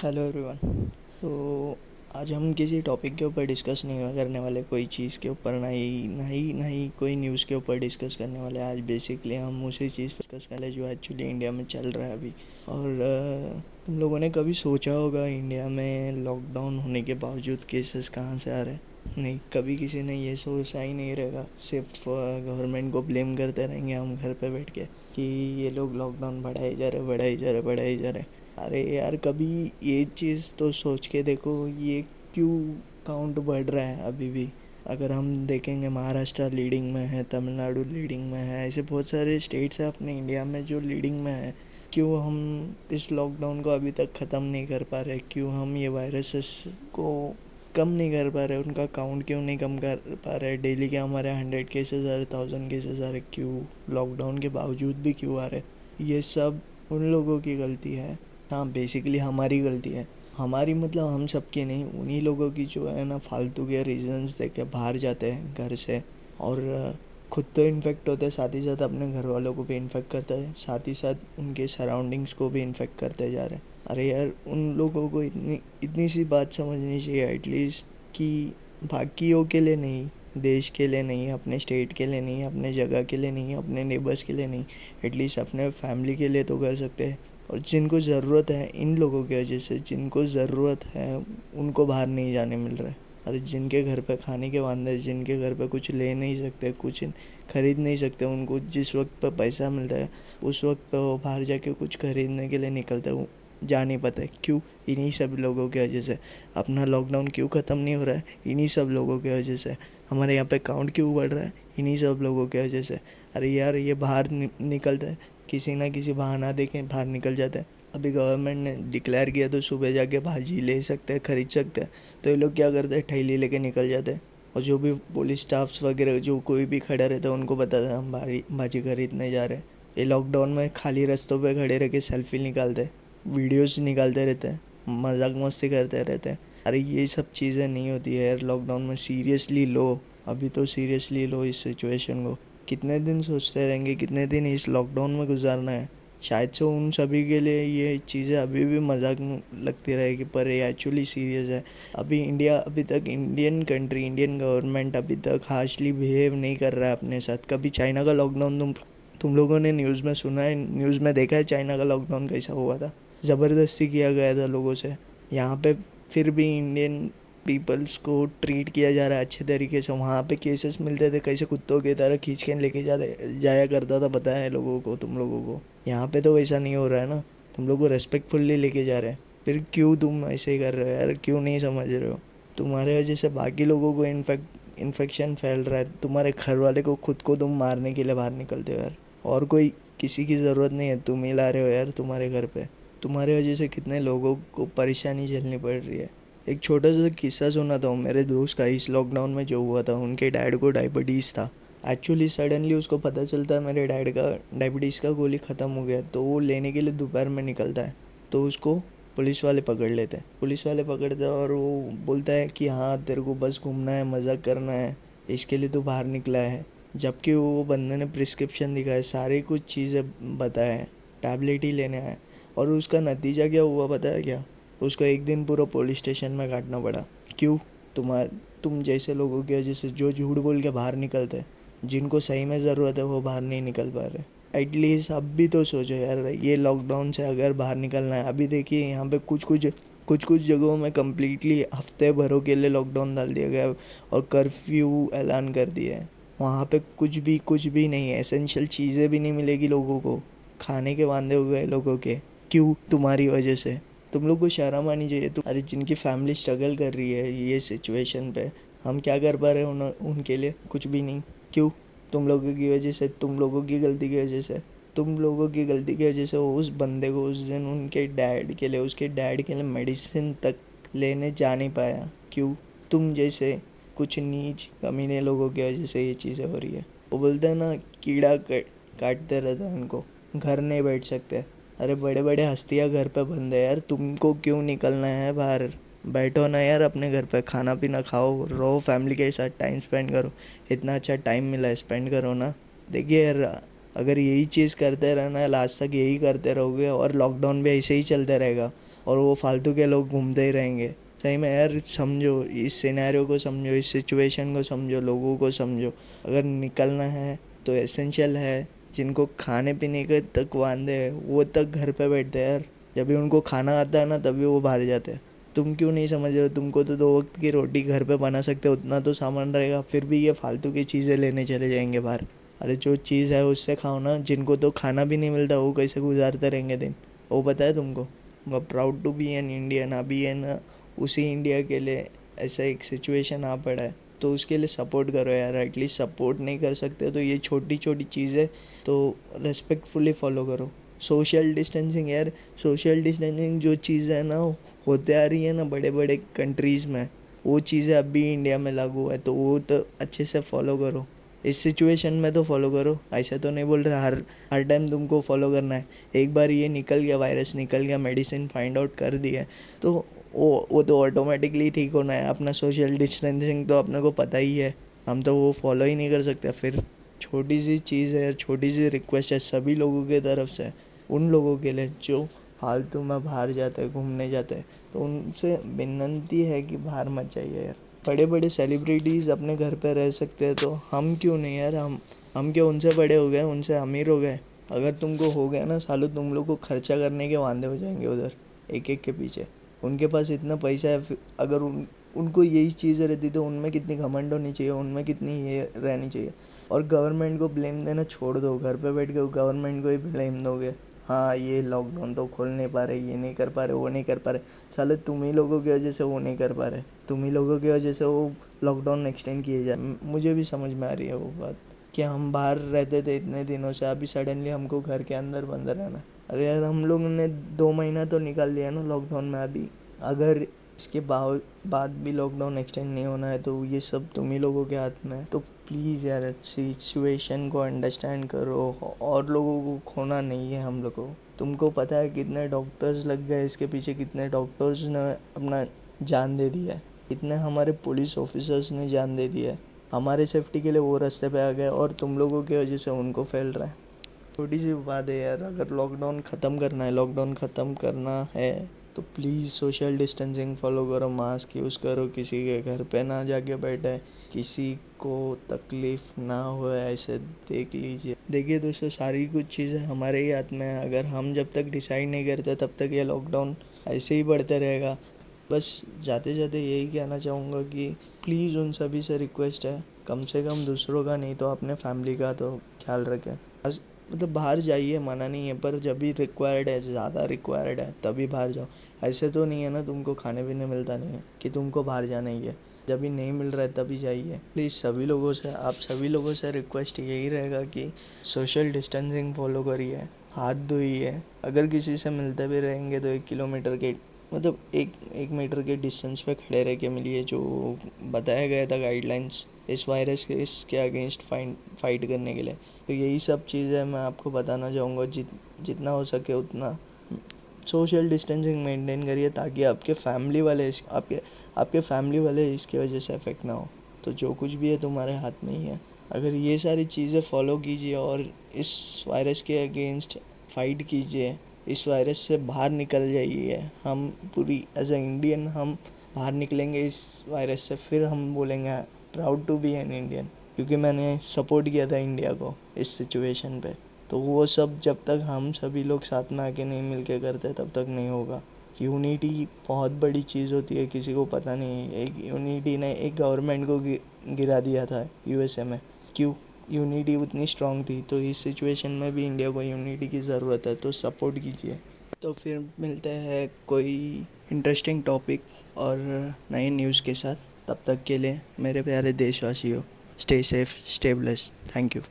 Hello everyone. तो आज हम किसी टॉपिक के ऊपर डिस्कस नहीं करने वाले, कोई चीज़ के ऊपर, ना ही कोई न्यूज़ के ऊपर डिस्कस करने वाले। आज बेसिकली हम उसी चीज़ पर डिस्कस करने जो एक्चुअली इंडिया में चल रहा है अभी। और तुम लोगों ने कभी सोचा होगा इंडिया में लॉकडाउन होने के बावजूद केसेस कहाँ से आ रहे हैं? नहीं, कभी किसी ने ये सोचा ही नहीं रहेगा। सिर्फ गवर्नमेंट को ब्लेम करते रहेंगे हम घर पे बैठ के कि ये लोग लॉकडाउन बढ़ाए जा रहे। अरे यार, कभी ये चीज़ तो सोच के देखो, ये क्यों काउंट बढ़ रहा है अभी भी? अगर हम देखेंगे, महाराष्ट्र लीडिंग में है, तमिलनाडु लीडिंग में है, ऐसे बहुत सारे स्टेट्स हैं अपने इंडिया में जो लीडिंग में है। क्यों हम इस लॉकडाउन को अभी तक ख़त्म नहीं कर पा रहे? क्यों हम ये वायरसेस को कम नहीं कर पा रहे? उनका काउंट क्यों नहीं कम कर पा रहे? डेली के हमारे 100 केसेस आ रहे, 1000 केसेस आ रहे, क्यों? लॉकडाउन के बावजूद भी क्यों आ रहे? ये सब उन लोगों की गलती है। हाँ, बेसिकली हमारी गलती है। हमारी मतलब हम सबकी नहीं, उन्हीं लोगों की जो है ना, फालतू के रीजंस दे के बाहर जाते हैं घर से और खुद तो इन्फेक्ट होते हैं, साथ ही साथ अपने घर वालों को भी इन्फेक्ट करता है, साथ ही साथ उनके सराउंडिंग्स को भी इन्फेक्ट करते जा रहे हैं। अरे यार, उन लोगों को इतनी इतनी सी बात समझनी चाहिए एटलीस्ट कि बाकियों के लिए नहीं, देश के लिए नहीं, अपने स्टेट के लिए नहीं, अपने जगह के लिए नहीं, अपने नेबर्स के लिए नहीं, एटलीस्ट अपने फैमिली के लिए तो कर सकते हैं। और जिनको ज़रूरत है, इन लोगों की वजह से जिनको ज़रूरत है उनको बाहर नहीं जाने मिल रहा है। अरे जिनके घर पे खाने के वांदे, जिनके घर पे कुछ ले नहीं सकते, कुछ खरीद नहीं सकते, उनको जिस वक्त पे पैसा मिलता है उस वक्त पे वो बाहर जाके कुछ खरीदने के लिए निकलते हैं। जा नहीं पाता है, क्यों? इन्हीं सब लोगों की वजह से। अपना लॉकडाउन क्यों ख़त्म नहीं हो रहा है? इन्हीं सब लोगों की वजह से। हमारे यहाँ पे काउंट क्यों बढ़ रहा है? इन्हीं सब लोगों की वजह से। अरे यार, ये बाहर निकलता है, किसी ना किसी बहाना देके बाहर निकल जाता है। अभी गवर्नमेंट ने डिक्लेयर किया तो सुबह जाके भाजी ले सकते हैं, खरीद सकते हैं। तो ये लोग क्या करते हैं, ठेली लेके निकल जाते हैं। और जो भी पुलिस स्टाफ्स वगैरह जो कोई भी खड़ा रहता है उनको बताता है हम भाजी खरीदने जा रहे हैं। ये लॉकडाउन में खाली रास्तों पे खड़े रह के सेल्फी निकालते हैं, वीडियोस निकालते रहते हैं, मजाक मस्ती करते रहते हैं। अरे ये सब चीज़ें नहीं होती है यार लॉकडाउन में। सीरियसली लो, अभी तो सीरियसली लो इस सिचुएशन को। कितने दिन सोचते रहेंगे, कितने दिन इस लॉकडाउन में गुजारना है? शायद से उन सभी के लिए ये चीज़ें अभी भी मजाक लगती रहेगी, पर ये एक्चुअली सीरियस है। अभी तक इंडियन कंट्री, इंडियन गवर्नमेंट अभी तक हार्शली बिहेव नहीं कर रहा है अपने साथ। कभी चाइना का लॉकडाउन तुम लोगों ने न्यूज़ में सुना है, न्यूज़ में देखा है चाइना का लॉकडाउन कैसा हुआ था? ज़बरदस्ती किया गया था लोगों से। यहाँ पे फिर भी इंडियन पीपल्स को ट्रीट किया जा रहा है अच्छे तरीके से। वहाँ पे केसेस मिलते थे, कैसे कुत्तों की तरह खींच के लेके जाया करता था, पता है लोगों को, तुम लोगों को? यहाँ पे तो वैसा नहीं हो रहा है ना। तुम लोग को रेस्पेक्टफुल्ली लेके जा रहे हैं, फिर क्यों तुम ऐसे ही कर रहे हो यार? क्यों नहीं समझ रहे हो? तुम्हारे वजह से बाकी लोगों को इन्फेक्शन फैल रहा है। तुम्हारे घर वाले को, खुद को तुम मारने के लिए बाहर निकलते हो यार। और कोई किसी की ज़रूरत नहीं है, तुम ही ला रहे हो यार तुम्हारे घर पे। तुम्हारे वजह से कितने लोगों को परेशानी झेलनी पड़ रही है। एक छोटा सा किस्सा सुना था मेरे दोस्त का, इस लॉकडाउन में जो हुआ था। उनके डैड को डायबिटीज़ था। एक्चुअली सडनली उसको पता चलता है मेरे डैड का डायबिटीज़ का गोली ख़त्म हो गया, तो वो लेने के लिए दोपहर में निकलता है। तो उसको पुलिस वाले पकड़ लेते हैं। पुलिस वाले पकड़ते हैं और वो बोलता है कि हाँ, तेरे को बस घूमना है, मज़ा करना है, इसके लिए तो बाहर निकला है। जबकि वो बंदे ने प्रिस्क्रिप्शन दिखाया, सारी कुछ चीज़ें बताए, टैबलेट ही लेने आए। और उसका नतीजा क्या हुआ पता है क्या? उसको एक दिन पूरा पुलिस स्टेशन में काटना पड़ा। क्यों? तुम जैसे लोगों की वजह से, जो झूठ बोल के बाहर निकलते हैं, जिनको सही में ज़रूरत है वो बाहर नहीं निकल पा रहे। एटलीस्ट अब भी तो सोचो यार, ये लॉकडाउन से अगर बाहर निकलना है। अभी देखिए यहाँ पे कुछ जगहों में कम्प्लीटली हफ्ते भरों के लिए लॉकडाउन डाल दिया गया और कर्फ्यू ऐलान कर दिया है। वहाँ पे कुछ भी नहीं है, एसेंशियल चीज़ें भी नहीं मिलेगी लोगों को। खाने के वांदे हो गए लोगों के। क्यों? तुम्हारी वजह से। तुम लोग को शर्म आनी चाहिए। तुम, अरे जिनकी फैमिली स्ट्रगल कर रही है ये सिचुएशन पे, हम क्या कर पा रहे हैं उनके लिए? कुछ भी नहीं। क्यों? तुम लोगों की वजह से, तुम लोगों की गलती की वजह से। तुम लोगों की गलती की वजह से वो उस बंदे को उस दिन उसके डैड के लिए मेडिसिन तक लेने जा नहीं पाया। क्यों? तुम जैसे कुछ नीच कमीने लोगों की वजह से ये चीज़ें हो रही है। वो बोलते हैं ना, कीड़ा काटते रहता है उनको, घर नहीं बैठ सकते। अरे बड़े बड़े हस्तियाँ घर पे बंद है यार, तुमको क्यों निकलना है बाहर? बैठो ना यार अपने घर पे, खाना पीना खाओ, रहो फैमिली के साथ, टाइम स्पेंड करो। इतना अच्छा टाइम मिला है, स्पेंड करो ना। देखिए यार, अगर यही चीज़ करते रहना है, लास्ट तक यही करते रहोगे और लॉकडाउन भी ऐसे ही चलते रहेगा, और वो फालतू के लोग घूमते ही रहेंगे। सही में यार, समझो इस सिनेरियो को, समझो इस सिचुएशन को, समझो लोगों को समझो। अगर निकलना है तो एसेंशियल है, जिनको खाने पीने के तक वांदे है वो तक घर पे बैठते हैं यार। जब भी उनको खाना आता है ना तभी वो बाहर जाते हैं। तुम क्यों नहीं समझ रहे हो? तुमको तो 2 वक्त की रोटी घर पे बना सकते हो, उतना तो सामान रहेगा, फिर भी ये फालतू की चीज़ें लेने चले जाएंगे बाहर। अरे जो चीज़ है उससे खाओ ना। जिनको तो खाना भी नहीं मिलता वो कैसे गुजारते रहेंगे दिन, वो पता है तुमको? Proud to be an Indian. अभी है ना उसी इंडिया के लिए ऐसा एक सिचुएशन आ पड़ा है, तो उसके लिए सपोर्ट करो यार। एटलीस्ट सपोर्ट नहीं कर सकते तो ये छोटी छोटी चीज़ें तो रेस्पेक्टफुली फॉलो करो। सोशल डिस्टेंसिंग यार, सोशल डिस्टेंसिंग जो चीज़ है ना होते आ रही है ना बड़े बड़े कंट्रीज़ में, वो चीज़ें अब भी इंडिया में लागू है, तो वो तो अच्छे से फॉलो करो। इस सिचुएशन में तो फॉलो करो। ऐसा तो नहीं बोल रहा हर हर टाइम तुमको फॉलो करना है। एक बार ये निकल गया, वायरस निकल गया, मेडिसिन फाइंड आउट कर दी है, तो वो तो ऑटोमेटिकली ठीक होना है। अपना सोशल डिस्टेंसिंग तो अपने को पता ही है, हम तो वो फॉलो ही नहीं कर सकते। फिर छोटी सी चीज़ है, छोटी सी रिक्वेस्ट है सभी लोगों के तरफ से, उन लोगों के लिए जो फालतू में बाहर जाते हैं, घूमने जाते हैं, तो उनसे विनती है कि बाहर मत जाइए यार। बड़े बड़े सेलिब्रिटीज़ अपने घर पे रह सकते हैं, तो हम क्यों नहीं यार? हम क्यों उनसे बड़े हो गए, उनसे अमीर हो गए? अगर तुमको हो गया ना सालों, तुम लोग को खर्चा करने के वांदे हो जाएंगे उधर एक एक के पीछे। उनके पास इतना पैसा है, अगर उनको यही चीज़ें रहती तो उनमें कितनी घमंड होनी चाहिए, उनमें कितनी ये रहनी चाहिए। और गवर्नमेंट को ब्लेम देना छोड़ दो, घर पे बैठ के गवर्नमेंट को ही ब्लेम दोगे। हाँ ये लॉकडाउन तो खोल नहीं पा रहे, ये नहीं कर पा रहे, वो नहीं कर पा रहे। साले तुम ही लोगों की वजह से वो नहीं कर पा रहे, तुम ही लोगों की वजह से वो लॉकडाउन एक्सटेंड किए जा। मुझे भी समझ में आ रही है वो बात कि हम बाहर रहते थे इतने दिनों से, अभी सडनली हमको घर के अंदर बंद रहना। अरे यार हम लोगों ने 2 महीना तो निकाल दिया ना लॉकडाउन में। अभी अगर इसके बाद भी लॉकडाउन एक्सटेंड नहीं होना है तो ये सब तुम ही लोगों के हाथ में है। तो प्लीज़ यार सिचुएशन को अंडरस्टैंड करो, और लोगों को खोना नहीं है हम लोग को। तुमको पता है कितने डॉक्टर्स लग गए इसके पीछे, कितने डॉक्टर्स ने अपना जान दे दिया है, कितने हमारे पुलिस ऑफिसर्स ने जान दे दिया है। हमारे सेफ्टी के लिए वो रास्ते पे आ गए और तुम लोगों की वजह से उनको फैल रहा है। छोटी सी बात है यार, अगर लॉकडाउन ख़त्म करना है तो प्लीज़ सोशल डिस्टेंसिंग फॉलो करो, मास्क यूज़ करो, किसी के घर पे ना जाके बैठे, किसी को तकलीफ़ ना हो ऐसे देख लीजिए। देखिए दोस्तों, सारी कुछ चीज़ें हमारे ही हाथ में है। अगर हम जब तक डिसाइड नहीं करते तब तक ये लॉकडाउन ऐसे ही बढ़ते रहेगा। बस जाते जाते यही कहना चाहूँगा कि प्लीज़ उन सभी से रिक्वेस्ट है, कम से कम दूसरों का नहीं तो अपने फैमिली का तो ख्याल रखें। मतलब बाहर जाइए, मना नहीं है, पर जब भी रिक्वायर्ड है, ज़्यादा रिक्वायर्ड है तभी बाहर जाओ। ऐसे तो नहीं है ना तुमको खाने पीने मिलता नहीं है कि तुमको बाहर जाना ही है। जब भी नहीं मिल रहा है तभी जाइए। प्लीज़ आप सभी लोगों से रिक्वेस्ट यही रहेगा कि सोशल डिस्टेंसिंग फॉलो करिए, हाथ धोइए। अगर किसी से मिलते भी रहेंगे तो 1 किलोमीटर के, मतलब एक मीटर के डिस्टेंस पे खड़े रह के मिलिए, जो बताया गया था गाइडलाइंस इस वायरस के इसके अगेंस्ट फाइट करने के लिए। तो यही सब चीज़ें मैं आपको बताना चाहूँगा। जितना हो सके उतना सोशल डिस्टेंसिंग मेंटेन करिए, ताकि आपके फैमिली वाले इसकी वजह से अफेक्ट ना हो। तो जो कुछ भी है तुम्हारे हाथ में ही है। अगर ये सारी चीज़ें फॉलो कीजिए और इस वायरस के अगेंस्ट फाइट कीजिए, इस वायरस से बाहर निकल जाइए। हम पूरी एज अ इंडियन हम बाहर निकलेंगे इस वायरस से, फिर हम बोलेंगे proud to be an Indian, क्योंकि मैंने सपोर्ट किया था इंडिया को इस सिचुएशन पे। तो वो सब जब तक हम सभी लोग साथ में आके नहीं मिल के करते तब तक नहीं होगा। यूनिटी बहुत बड़ी चीज़ होती है, किसी को पता नहीं। एक यूनिटी ने एक गवर्नमेंट को गिरा दिया था यूएसए में। क्यों? यूनिटी उतनी स्ट्रांग थी। तो इस सिचुएशन में भी इंडिया को यूनिटी की ज़रूरत है, तो सपोर्ट कीजिए। तो फिर मिलते हैं कोई इंटरेस्टिंग टॉपिक और नए न्यूज़ के साथ। तब तक के लिए मेरे प्यारे देशवासियों, stay safe, stay blessed. Thank you.